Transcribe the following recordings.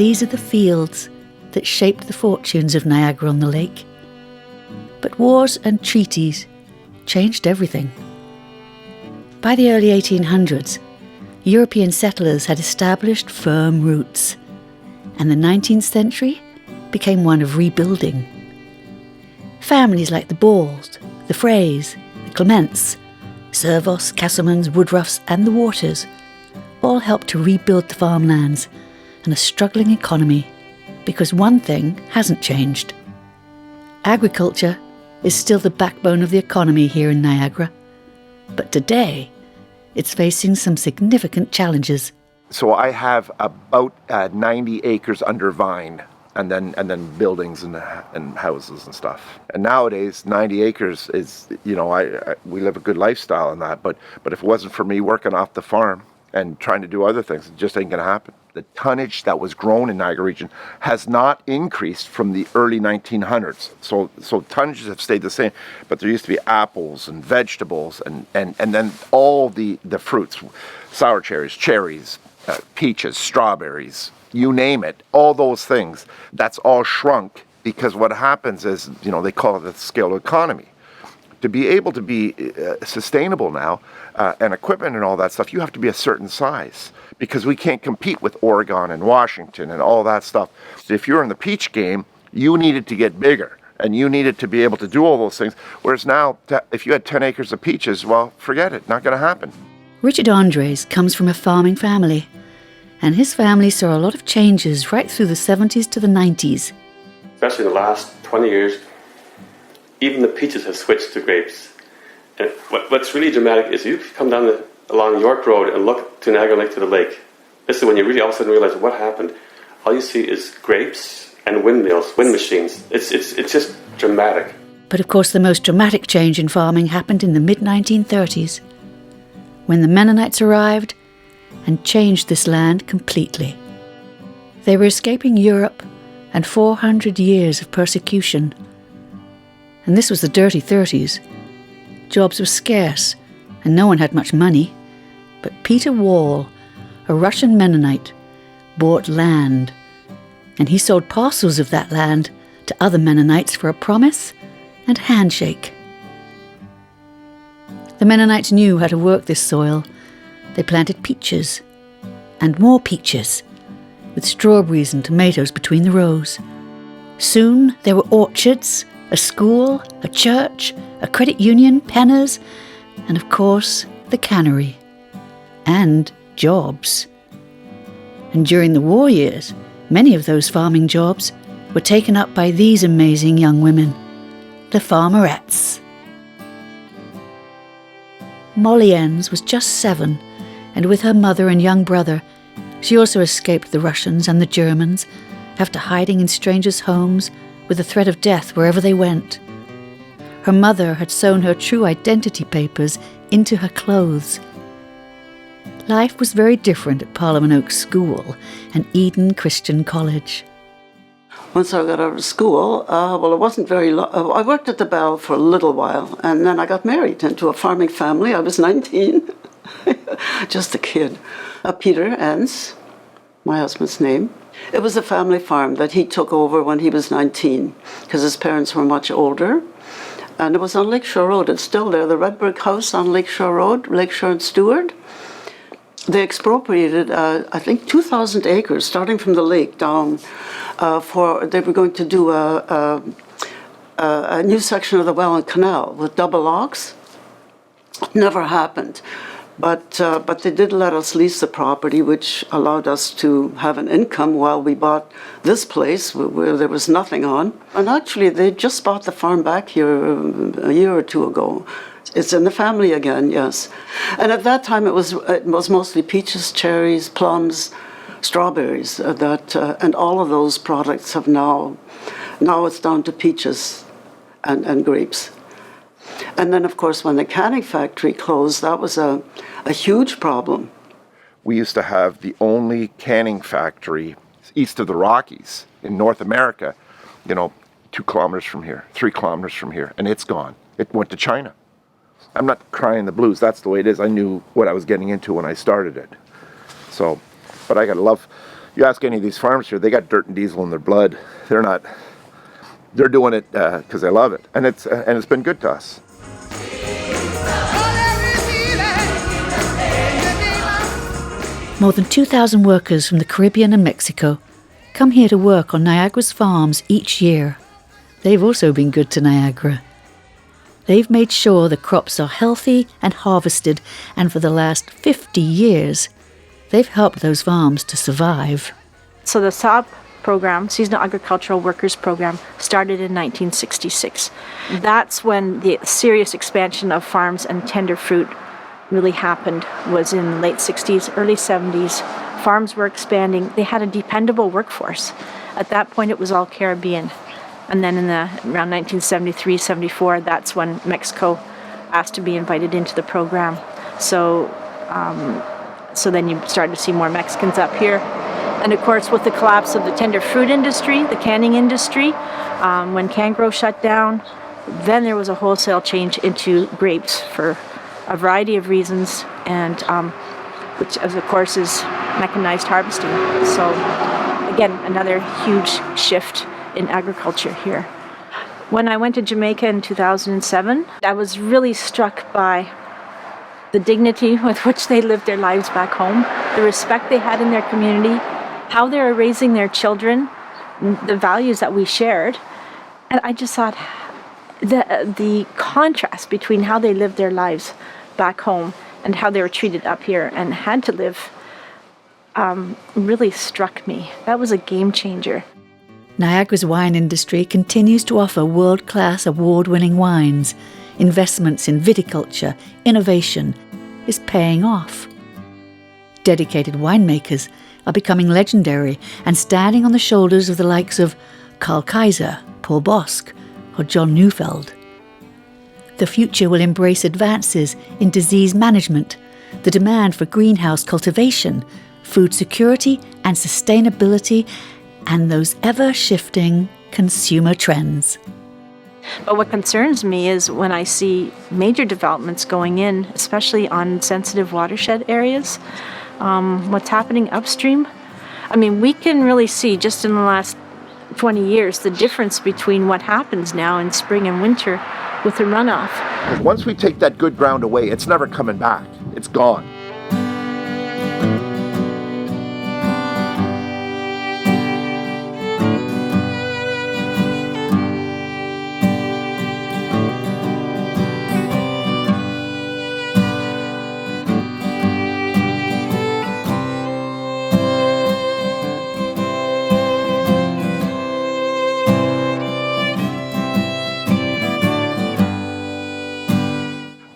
These are the fields that shaped the fortunes of Niagara-on-the-Lake. But wars and treaties changed everything. By the early 1800s, European settlers had established firm roots, and the 19th century became one of rebuilding. Families like the Balls, the Freys, the Clements, Servos, Castlemans, Woodruffs and the Waters all helped to rebuild the farmlands and a struggling economy, because one thing hasn't changed. Agriculture is still the backbone of the economy here in Niagara, but today it's facing some significant challenges. So I have about 90 acres under vine, and then buildings and houses and stuff. And nowadays, 90 acres is, we live a good lifestyle in that. But if it wasn't for me working off the farm and trying to do other things, it just ain't going to happen. The tonnage that was grown in Niagara region has not increased from the early 1900s. So tonnages have stayed the same, but there used to be apples and vegetables and then all the fruits, sour cherries, peaches, strawberries, you name it, all those things. That's all shrunk because what happens is, they call it the scale economy. To be able to be sustainable now, and equipment and all that stuff, you have to be a certain size because we can't compete with Oregon and Washington and all that stuff. So if you're in the peach game, you needed to get bigger and you needed to be able to do all those things. Whereas now, if you had 10 acres of peaches, well, forget it, not going to happen. Richard Andres comes from a farming family, and his family saw a lot of changes right through the 70s to the 90s. Especially in the last 20 years, even the peaches have switched to grapes. And what's really dramatic is you come down along York Road and look to Niagara Lake to the lake. This is when you really all of a sudden realize what happened. All you see is grapes and windmills, wind machines. It's just dramatic. But of course the most dramatic change in farming happened in the mid-1930s, when the Mennonites arrived and changed this land completely. They were escaping Europe and 400 years of persecution. And this was the dirty 30s. Jobs were scarce, and no one had much money. But Peter Wall, a Russian Mennonite, bought land, and he sold parcels of that land to other Mennonites for a promise and handshake. The Mennonites knew how to work this soil. They planted peaches, and more peaches, with strawberries and tomatoes between the rows. Soon there were orchards, a school, a church, a credit union, penners, and of course the cannery. And jobs. And during the war years, many of those farming jobs were taken up by these amazing young women, the farmerettes. Molly Enns was just 7, and with her mother and young brother, she also escaped the Russians and the Germans after hiding in strangers' homes with the threat of death wherever they went. Her mother had sewn her true identity papers into her clothes. Life was very different at Parliament Oaks School and Eden Christian College. Once I got out of school, it wasn't very long. I worked at the Bell for a little while, and then I got married into a farming family. I was 19, just a kid. Peter Enns, my husband's name. It was a family farm that he took over when he was 19, because his parents were much older. And it was on Lakeshore Road. It's still there, the red brick house on Lakeshore Road, Lakeshore and Stewart. They expropriated, I think, 2,000 acres, starting from the lake down, they were going to do a new section of the Welland Canal with double locks. It never happened. But they did let us lease the property, which allowed us to have an income while we bought this place where there was nothing on. And actually, they just bought the farm back here a year or two ago. It's in the family again, yes. And at that time, it was mostly peaches, cherries, plums, strawberries, and all of those products have now it's down to peaches and grapes. And then, of course, when the canning factory closed, that was a huge problem. We used to have the only canning factory east of the Rockies in North America, 2 kilometers from here, 3 kilometers from here, and it's gone. It went to China. I'm not crying the blues. That's the way it is. I knew what I was getting into when I started it. So, but I gotta love You ask any of these farmers here, they got dirt and diesel in their blood. They're doing it because they love it, and it's been good to us. More than 2,000 workers from the Caribbean and Mexico come here to work on Niagara's farms each year. They've also been good to Niagara. They've made sure the crops are healthy and harvested, and for the last 50 years, they've helped those farms to survive. So the SAP program, Seasonal Agricultural Workers Program, started in 1966. That's when the serious expansion of farms and tender fruit really happened, was in the late 60s, early 70s. Farms were expanding. They had a dependable workforce. At that point, it was all Caribbean. And then around 1973, 74, that's when Mexico asked to be invited into the program. So then you started to see more Mexicans up here. And of course, with the collapse of the tender fruit industry, the canning industry, when CanGrow shut down, then there was a wholesale change into grapes for a variety of reasons, and which, of course, is mechanized harvesting. So again, another huge shift in agriculture here. When I went to Jamaica in 2007, I was really struck by the dignity with which they lived their lives back home, the respect they had in their community, how they were raising their children, the values that we shared. And I just thought the contrast between how they lived their lives back home and how they were treated up here and had to live really struck me. That was a game changer. Niagara's wine industry continues to offer world-class award-winning wines. Investments in viticulture, innovation is paying off. Dedicated winemakers are becoming legendary and standing on the shoulders of the likes of Carl Kaiser, Paul Bosc, or John Neufeld. The future will embrace advances in disease management, the demand for greenhouse cultivation, food security and sustainability, and those ever-shifting consumer trends. But what concerns me is when I see major developments going in, especially on sensitive watershed areas, what's happening upstream. I mean, we can really see just in the last 20 years the difference between what happens now in spring and winter with the runoff. Once we take that good ground away, it's never coming back. It's gone.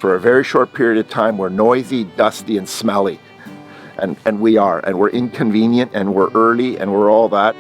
For a very short period of time, we're noisy, dusty, and smelly. And we are. And we're inconvenient, and we're early, and we're all that.